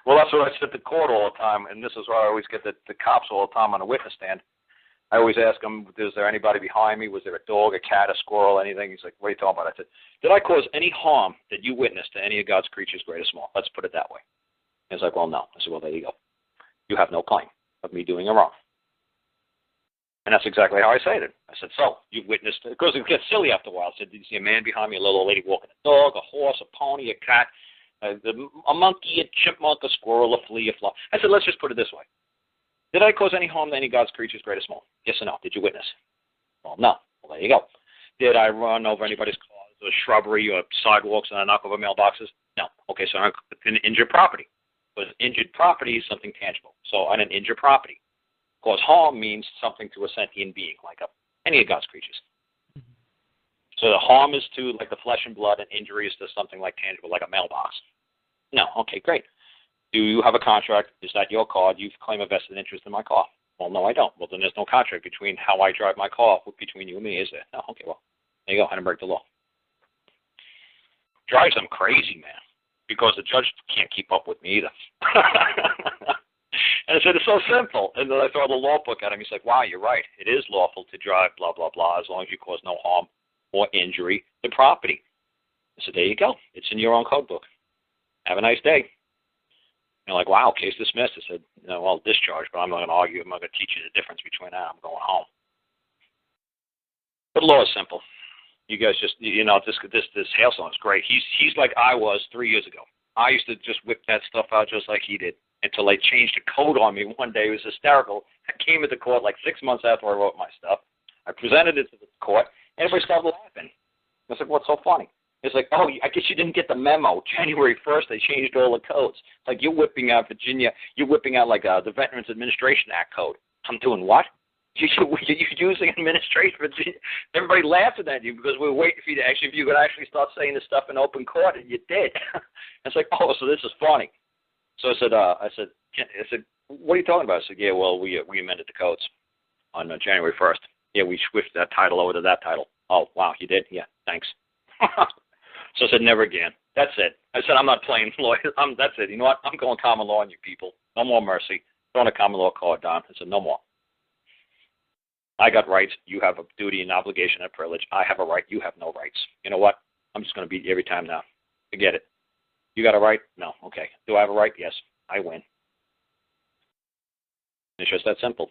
Well, that's what I said to court all the time, and this is where I always get the cops all the time on the witness stand. I always ask them, is there anybody behind me? Was there a dog, a cat, a squirrel, anything? He's like, what are you talking about? I said, did I cause any harm that you witnessed to any of God's creatures, great or small? Let's put it that way. He's like, well, no. I said, well, there you go. You have no claim of me doing it wrong. And that's exactly how I say it. I said, so, you witnessed, because it gets silly after a while. I said, did you see a man behind me, a little lady walking a dog, a horse, a pony, a cat, a monkey, a chipmunk, a squirrel, a flea, a fly? I said, let's just put it this way. Did I cause any harm to any of God's creatures, great or small? Yes or no? Did you witness? Well, no. Well, there you go. Did I run over anybody's cars or shrubbery or sidewalks and I knock over mailboxes? No. Okay, so I didn't injure property. Because injured property is something tangible. So I didn't injure property. Cause harm means something to a sentient being, like any of God's creatures. So the harm is to like the flesh and blood, and injury is to something like tangible, like a mailbox. No. Okay, great. Do you have a contract? Is that your car? Do you claim a vested interest in my car? Well, no, I don't. Well, then there's no contract between how I drive my car between you and me, is there? No. Okay, well, there you go. I didn't break the law. Drives them crazy, man, because the judge can't keep up with me either. And I said, it's so simple. And then I throw the law book at him. He's like, wow, you're right. It is lawful to drive, blah, blah, blah, as long as you cause no harm or injury to property. I said, there you go. It's in your own code book. Have a nice day. You're like, wow, case dismissed. I said, no, well, discharged, but I'm not going to argue. I'm not going to teach you the difference between that. I'm going home. But the law is simple. You guys just, this Hailstone is great. He's like I was 3 years ago. I used to just whip that stuff out just like he did until they changed the code on me one day. It was hysterical. I came into court like 6 months after I wrote my stuff. I presented it to the court. Everybody started laughing. I was like, what's so funny? It's like, oh, I guess you didn't get the memo. January 1st, they changed all the codes. Like you're whipping out Virginia. You're whipping out like the Veterans Administration Act code. I'm doing what? You're using administration. Everybody laughed at you because we were waiting for you to if you could actually start saying this stuff in open court, and you did. It's like, oh, so this is funny. So I said, what are you talking about? I said, yeah, well, we amended the codes on January 1st. Yeah, we switched that title over to that title. Oh, wow, you did? Yeah, thanks. So I said, never again. That's it. I said, I'm not playing lawyer. That's it. You know what? I'm going common law on you people. No more mercy. Throwing a common law card down. I said, no more. I got rights. You have a duty and obligation and privilege. I have a right. You have no rights. You know what? I'm just going to beat you every time now. Forget it. You got a right? No. Okay. Do I have a right? Yes. I win. It's just that simple.